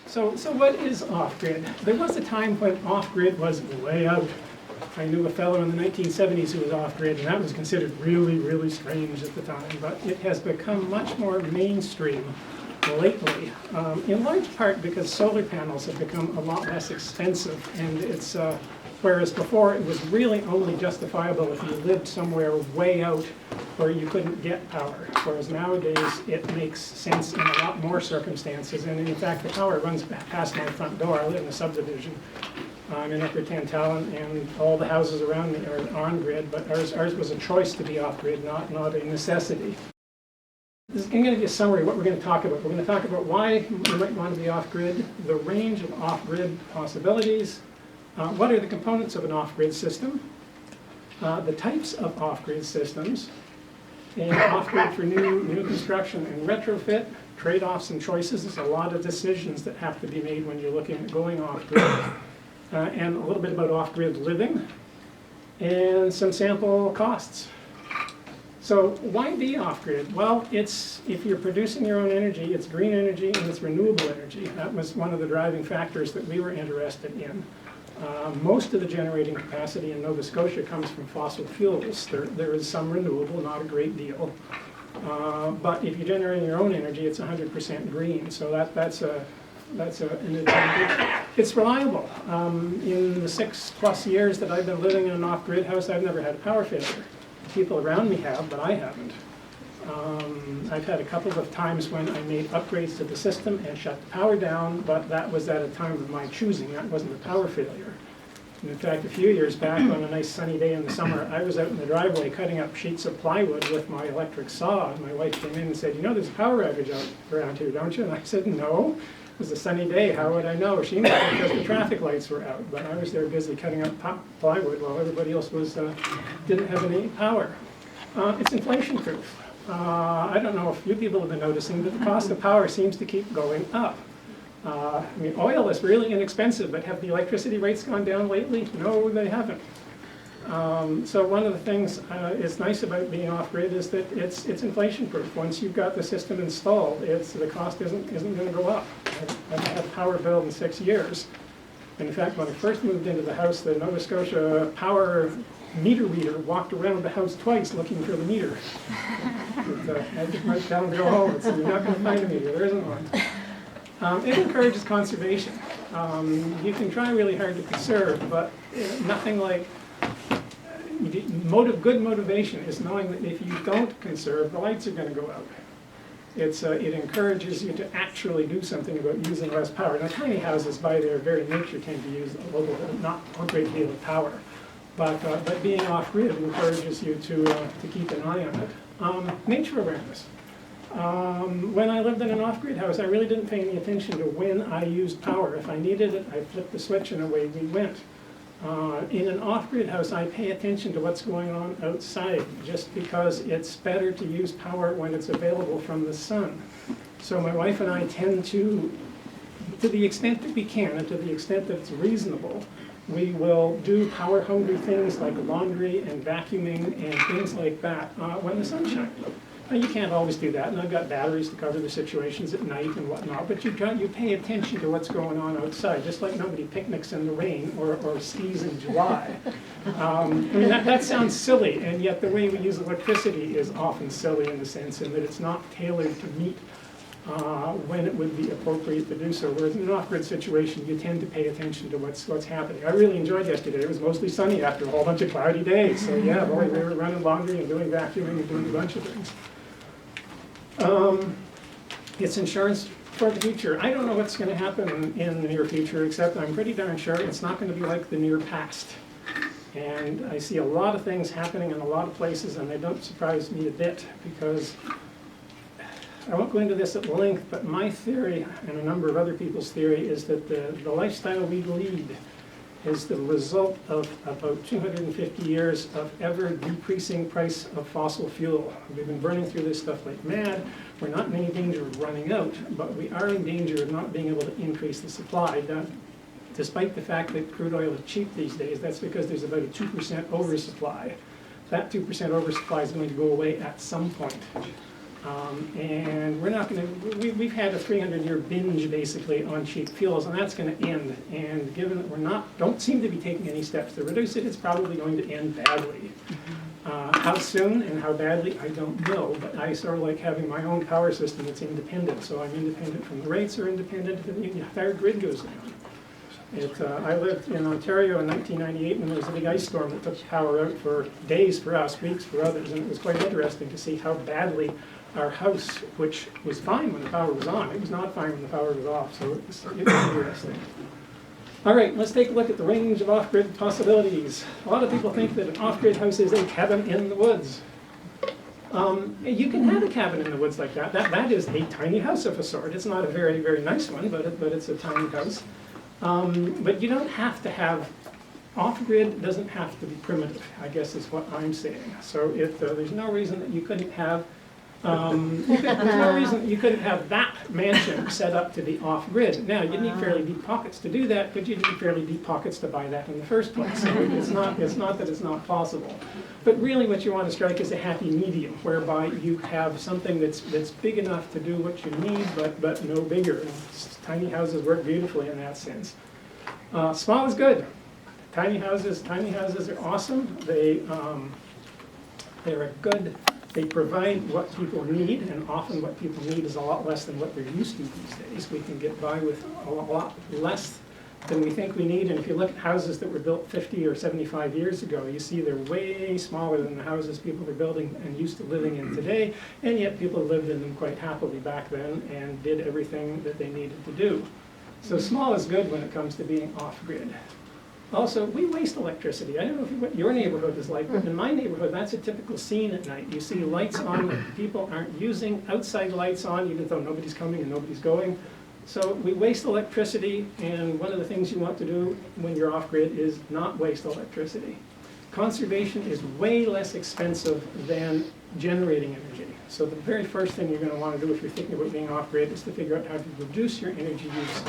So what is off-grid? There was a time when off-grid was way out. I knew a fellow in the 1970s who was off-grid, and that was considered really, really strange at the time. But it has become much more mainstream lately, in large part because solar panels have become a lot less expensive, and it's whereas before it was really only justifiable if you lived somewhere way out where you couldn't get power. Whereas nowadays it makes sense in a lot more circumstances, and in fact the power runs past my front door. I live in a subdivision. I'm in Upper Tantallon, and all the houses around me are on-grid, but ours was a choice to be off-grid, not a necessity. I'm going to give you a summary of what we're going to talk about. We're going to talk about why you might want to be off-grid, the range of off-grid possibilities, what are the components of an off-grid system, the types of off-grid systems, and off-grid for new construction and retrofit, trade-offs and choices. There's a lot of decisions that have to be made when you're looking at going off-grid, and a little bit about off-grid living, and some sample costs. So why be off-grid? Well, if you're producing your own energy, it's green energy and it's renewable energy. That was one of the driving factors that we were interested in. Most of the generating capacity in Nova Scotia comes from fossil fuels. There is some renewable, not a great deal. But if you're generating your own energy, it's 100% green. So that's an advantage. It's reliable. In the 6+ years that I've been living in an off-grid house, I've never had a power failure. People around me have, but I haven't. I've had a couple of times when I made upgrades to the system and shut the power down, but that was at a time of my choosing. That wasn't a power failure. And in fact, a few years back on a nice sunny day in the summer, I was out in the driveway cutting up sheets of plywood with my electric saw. And my wife came in and said, "You know, there's a power outage out around here, don't you?" And I said, "No, it was a sunny day. How would I know?" She knew because the traffic lights were out. But I was there busy cutting up plywood while everybody else didn't have any power. It's inflation-proof. I don't know if you people have been noticing, but the cost of power seems to keep going up. I mean, oil is really inexpensive, but have the electricity rates gone down lately? No, they haven't. So one of the things is nice about being off-grid is that it's inflation-proof. Once you've got the system installed, the cost isn't going to go up. I haven't had a power bill in 6 years. And in fact, when I first moved into the house, the Nova Scotia power meter reader walked around the house twice looking for the meter. I just went down and go home and said, "You're not going to find a meter, there isn't one." It encourages conservation. You can try really hard to conserve, but nothing like good motivation is knowing that if you don't conserve, the lights are going to go out. It encourages you to actually do something about using less power. Now, tiny houses, by their very nature, tend to use not a great deal of power. But being off-grid encourages you to keep an eye on it. Nature awareness. When I lived in an off-grid house, I really didn't pay any attention to when I used power. If I needed it, I flipped the switch and away we went. In an off-grid house, I pay attention to what's going on outside, just because it's better to use power when it's available from the sun. So my wife and I tend to the extent that we can, and to the extent that it's reasonable, we will do power-hungry things like laundry and vacuuming and things like that when the sun's shining. Now, you can't always do that, and I've got batteries to cover the situations at night and whatnot, but you pay attention to what's going on outside, just like nobody picnics in the rain or skis in July. I mean, that sounds silly, and yet the way we use electricity is often silly in the sense in that it's not tailored to meet when it would be appropriate to do so. Whereas in an off-grid situation, you tend to pay attention to what's happening. I really enjoyed yesterday. It was mostly sunny after a whole bunch of cloudy days. So yeah, boy, we were running laundry and doing vacuuming and doing a bunch of things. It's insurance for the future. I don't know what's going to happen in the near future, except I'm pretty darn sure it's not going to be like the near past. And I see a lot of things happening in a lot of places, and they don't surprise me a bit, because I won't go into this at length, but my theory, and a number of other people's theory, is that the lifestyle we lead is the result of about 250 years of ever decreasing price of fossil fuel. We've been burning through this stuff like mad. We're not in any danger of running out, but we are in danger of not being able to increase the supply. Despite the fact that crude oil is cheap these days, that's because there's about a 2% oversupply. That 2% oversupply is going to go away at some point. And we're not going to, we've had a 300-year binge basically on cheap fuels, and that's going to end. And given that we're don't seem to be taking any steps to reduce it, it's probably going to end badly. How soon and how badly, I don't know, but I sort of like having my own power system that's independent. So I'm independent from the rates, or independent if the entire grid goes down. I lived in Ontario in 1998 when there was a big ice storm that took power out for days for us, weeks for others, and it was quite interesting to see how badly our house, which was fine when the power was on, it was not fine when the power was off, so it was interesting. All right, let's take a look at the range of off-grid possibilities. A lot of people think that an off-grid house is a cabin in the woods. You can have a cabin in the woods like that. That is a tiny house of a sort. It's not a very, very nice one, but it's a tiny house. But you don't have to have, off-grid doesn't have to be primitive, I guess is what I'm saying. So there's no reason that you couldn't have, there's no reason that you couldn't have that mansion set up to be off-grid. Now, you need fairly deep pockets to do that, but you need fairly deep pockets to buy that in the first place. So it's not that it's not possible. But really what you want to strike is a happy medium, whereby you have something that's big enough to do what you need, but no bigger. And tiny houses work beautifully in that sense. Small is good. Tiny houses are awesome. They're a good. They provide what people need, and often what people need is a lot less than what they're used to these days. We can get by with a lot less than we think we need, and if you look at houses that were built 50 or 75 years ago, you see they're way smaller than the houses people are building and used to living in today, and yet people lived in them quite happily back then and did everything that they needed to do. So small is good when it comes to being off-grid. Also, we waste electricity. I don't know what your neighborhood is like, but in my neighborhood, that's a typical scene at night. You see lights on that people aren't using, outside lights on, even though nobody's coming and nobody's going. So we waste electricity, and one of the things you want to do when you're off-grid is not waste electricity. Conservation is way less expensive than generating energy. So the very first thing you're going to want to do if you're thinking about being off-grid is to figure out how to reduce your energy use.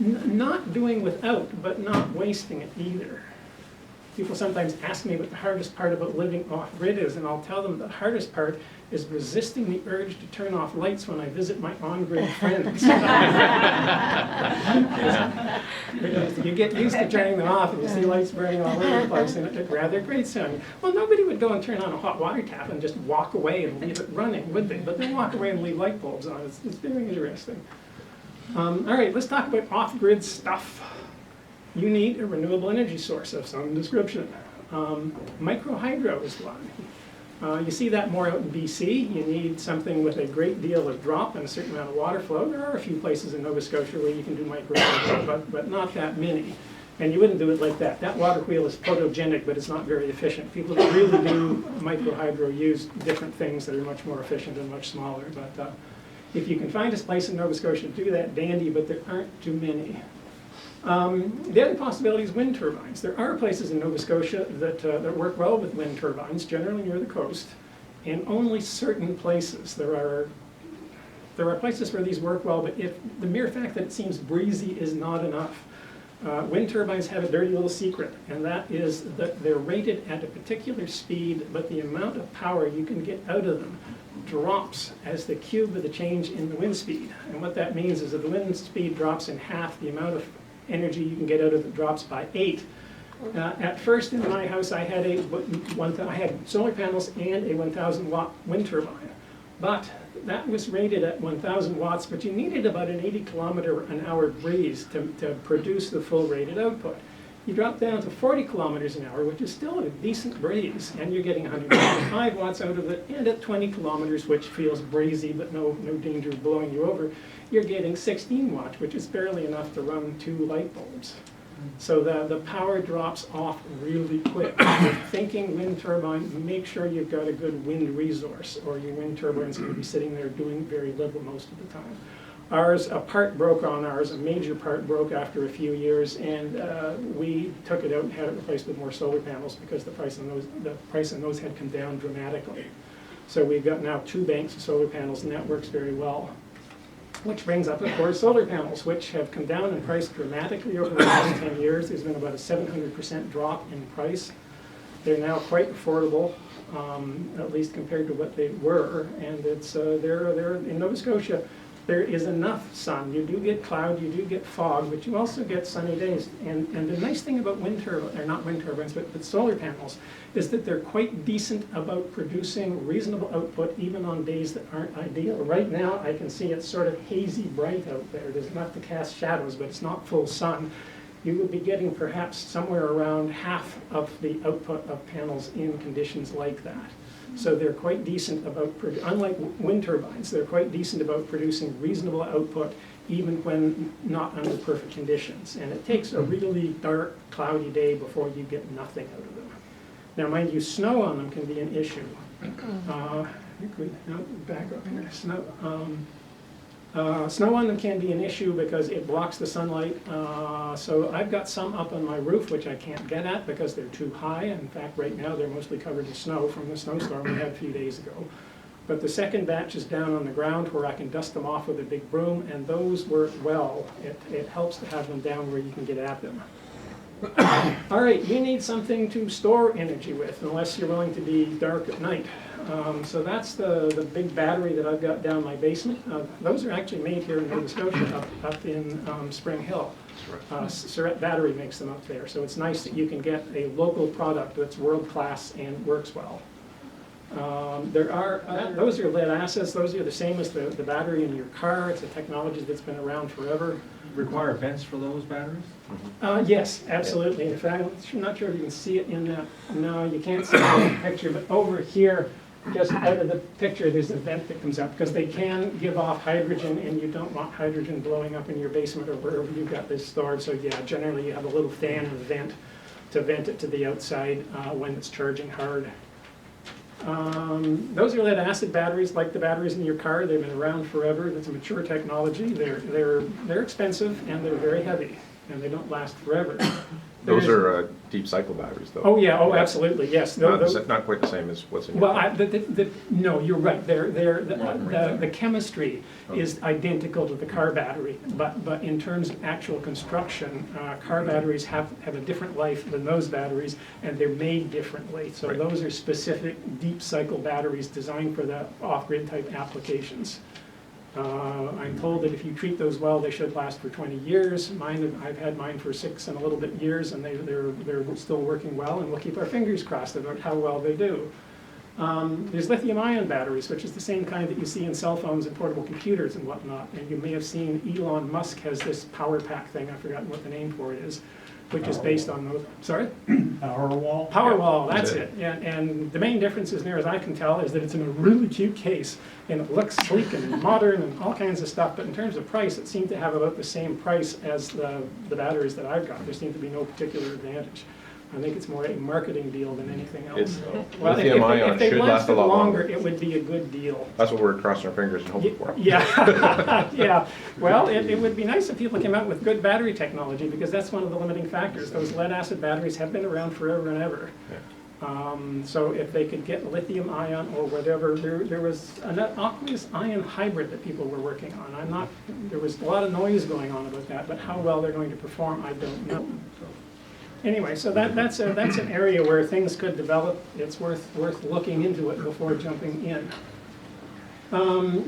Not doing without, but not wasting it either. People sometimes ask me what the hardest part about living off-grid is, and I'll tell them the hardest part is resisting the urge to turn off lights when I visit my on-grid friends. You get used to turning them off, and you see lights burning all over the place, and it's rather great sounding. Well, nobody would go and turn on a hot water tap and just walk away and leave it running, would they? But they walk away and leave light bulbs on. It's very interesting. All right, let's talk about off-grid stuff. You need a renewable energy source of some description. Micro-hydro is one. You see that more out in BC. You need something with a great deal of drop and a certain amount of water flow. There are a few places in Nova Scotia where you can do micro-hydro, but not that many. And you wouldn't do it like that. That water wheel is photogenic, but it's not very efficient. People that really do micro-hydro use different things that are much more efficient and much smaller. But if you can find a place in Nova Scotia to do that, dandy, but there aren't too many. The other possibility is wind turbines. There are places in Nova Scotia that work well with wind turbines, generally near the coast, and only certain places. There are places where these work well, but if the mere fact that it seems breezy is not enough. Wind turbines have a dirty little secret, and that is that they're rated at a particular speed, but the amount of power you can get out of them drops as the cube of the change in the wind speed. And what that means is that the wind speed drops in half, the amount of energy you can get out of it drops by 8. At first in my house I had I had solar panels and a 1,000 watt wind turbine, but that was rated at 1,000 watts, but you needed about an 80 kilometer an hour breeze to produce the full rated output. You drop down to 40 kilometers an hour, which is still a decent breeze, and you're getting 125 watts out of it, and at 20 kilometers, which feels breezy but no danger of blowing you over, you're getting 16 watts, which is barely enough to run 2 light bulbs. So the power drops off really quick. If you're thinking wind turbine, make sure you've got a good wind resource, or your wind turbine's going to be sitting there doing very little most of the time. Ours, a part broke on ours, a major part broke after a few years, and we took it out and had it replaced with more solar panels because the price on those had come down dramatically. So we've got now 2 banks of solar panels, and that works very well. Which brings up, of course, solar panels, which have come down in price dramatically over the last 10 years. There's been about a 700% drop in price. They're now quite affordable, at least compared to what they were, and it's they're in Nova Scotia. There is enough sun. You do get cloud, you do get fog, but you also get sunny days. And the nice thing about not wind turbines, but solar panels, is that they're quite decent about producing reasonable output even on days that aren't ideal. Right now, I can see it's sort of hazy bright out there. There's enough to cast shadows, but it's not full sun. You would be getting perhaps somewhere around half of the output of panels in conditions like that. So they're quite decent about, unlike wind turbines, they're quite decent about producing reasonable output even when not under perfect conditions. And it takes a really dark, cloudy day before you get nothing out of them. Now, mind you, snow on them can be an issue. Back up here. Snow on them can be an issue because it blocks the sunlight. So I've got some up on my roof which I can't get at because they're too high. In fact, right now they're mostly covered in snow from the snowstorm we had a few days ago. But the second batch is down on the ground where I can dust them off with a big broom, and those work well. It helps to have them down where you can get at them. All right, you need something to store energy with, unless you're willing to be dark at night. So that's the big battery that I've got down my basement. Those are actually made here in Nova Scotia, up in Spring Hill. Surrett Battery makes them up there. So it's nice that you can get a local product that's world-class and works well. Those are lead acids. Those are the same as the battery in your car. It's a technology that's been around forever. Require vents for those batteries? Yes, absolutely. In fact, I'm not sure if you can see it in that. No, you can't see it in the picture, but over here, just out of the picture, there's a vent that comes up because they can give off hydrogen, and you don't want hydrogen blowing up in your basement or wherever you've got this stored. So yeah, generally you have a little fan or vent to vent it to the outside when it's charging hard. Those are lead acid batteries, like the batteries in your car. They've been around forever. That's a mature technology. They're expensive and they're very heavy, and they don't last forever. Those are deep cycle batteries, though. Oh yeah, oh absolutely, yes. Not quite the same as what's in your car. No, you're right. The chemistry is identical to the car battery, but in terms of actual construction, car batteries have a different life than those batteries, and they're made differently. So Right. Those are specific deep cycle batteries designed for the off-grid type applications. I'm told that if you treat those well, they should last for 20 years. I've had mine for 6 and a little bit years, and they're still working well, and we'll keep our fingers crossed about how well they do. There's lithium-ion batteries, which is the same kind that you see in cell phones and portable computers and whatnot. And you may have seen Elon Musk has this power pack thing, I've forgotten what the name for it is, which is based on those. Sorry? Powerwall? Powerwall, that's it. And the main difference, as near as I can tell, is that it's in a really cute case, and it looks sleek and modern and all kinds of stuff. But in terms of price, it seemed to have about the same price as the batteries that I've got. There seemed to be no particular advantage. I think it's more a marketing deal than anything else. Well, Lithium-ion if they should last a lot longer. it would be a good deal. That's what we're crossing our fingers and hoping for. Yeah, yeah. Well, it would be nice if people came out with good battery technology, because that's one of the limiting factors. Those lead acid batteries have been around forever and ever. Yeah. So if they could get lithium-ion or whatever, there was an aqueous-ion hybrid that people were working on. There was a lot of noise going on about that, but how well they're going to perform, I don't know. Anyway, so that's an area where things could develop. It's worth looking into it before jumping in.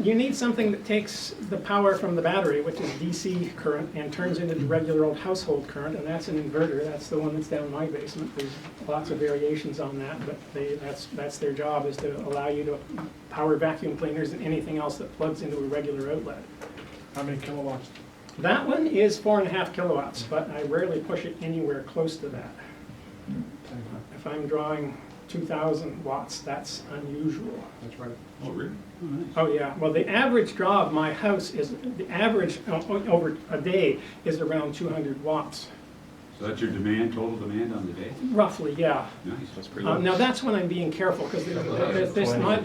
You need something that takes the power from the battery, which is DC current, and turns it into regular old household current, and that's an inverter. That's the one that's down my basement. There's lots of variations on that, but that's their job, is to allow you to power vacuum cleaners and anything else that plugs into a regular outlet. How many kilowatts? That one is 4.5 kilowatts, but I rarely push it anywhere close to that. If I'm drawing 2,000 watts, that's unusual. That's right. Oh, really? Oh, yeah. Well, the average draw of my house the average over a day is around 200 watts. So that's your demand, total demand on the day? Roughly, yeah. Nice. That's pretty good. Now that's when I'm being careful, because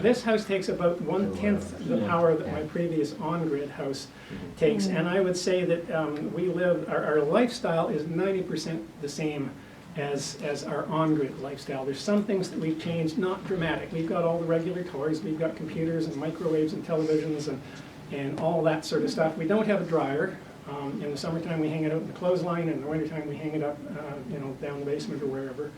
this house takes about 1/10 the power that my previous on-grid house takes, and I would say that our lifestyle is 90% the same as our on-grid lifestyle. There's some things that we've changed, not dramatic. We've got all the regular toys, we've got computers and microwaves and televisions and all that sort of stuff. We don't have a dryer. In the summertime, we hang it out in the clothesline, and in the wintertime, we hang it up, down the basement or wherever.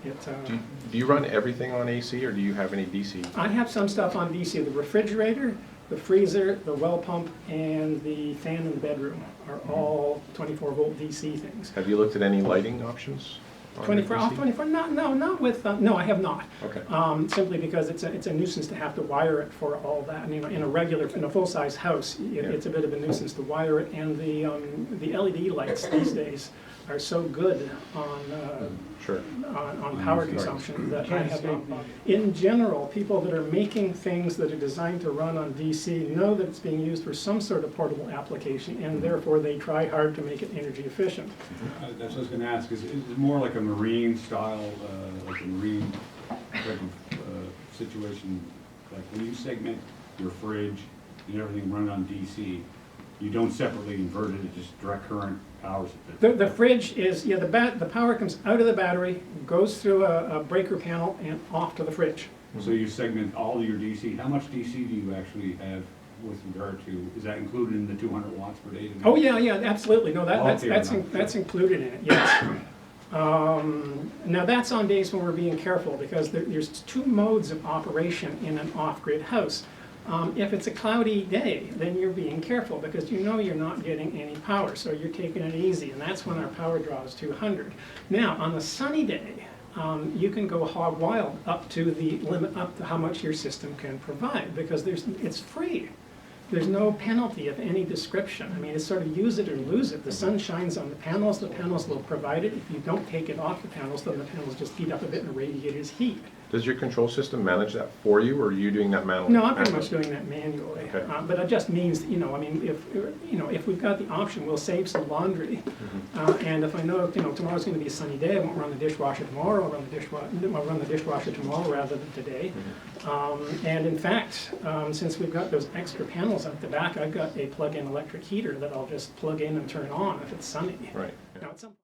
Do you run everything on AC, or do you have any DC? I have some stuff on DC. The refrigerator, the freezer, the well pump, and the fan in the bedroom are all 24-volt DC things. Have you looked at any lighting options? on 24 off, DC? 24, not with, no, I have not. Okay. Simply because it's a nuisance to have to wire it for all that. I mean, in a full-size house, it's a bit of a nuisance to wire it, and the LED lights these days are so good Sure. on power consumption that I have not. In general, people that are making things that are designed to run on DC know that it's being used for some sort of portable application, and therefore they try hard to make it energy efficient. That's what I was gonna ask, is it more like a marine style, like a marine type of situation? Like when you segment your fridge and everything run on DC, you don't separately invert it, it just direct current powers it? The fridge is, the power comes out of the battery, goes through a breaker panel and off to the fridge. So you segment all your DC, how much DC do you actually have with regard to, is that included in the 200 watts per day? Oh, yeah, absolutely. No, Okay, that's included in it, yes. Now, that's on days when we're being careful, because there's two modes of operation in an off-grid house. If it's a cloudy day, then you're being careful, because you know you're not getting any power, so you're taking it easy, and that's when our power draw is 200. Now, on a sunny day, you can go hog wild up to the limit, up to how much your system can provide, because it's free. There's no penalty of any description. I mean, it's sort of use it or lose it. The sun shines on the panels will provide it. If you don't take it off the panels, then the panels just heat up a bit and radiate as heat. Does your control system manage that for you, or are you doing that manually? No, I'm pretty much doing that manually. Okay. But it just means, I mean, if we've got the option, we'll save some laundry. And if I know, tomorrow's going to be a sunny day, I won't run the dishwasher tomorrow. I'll run the dishwasher tomorrow rather than today. And in fact, since we've got those extra panels at the back, I've got a plug-in electric heater that I'll just plug in and turn on if it's sunny. Right. Now, at some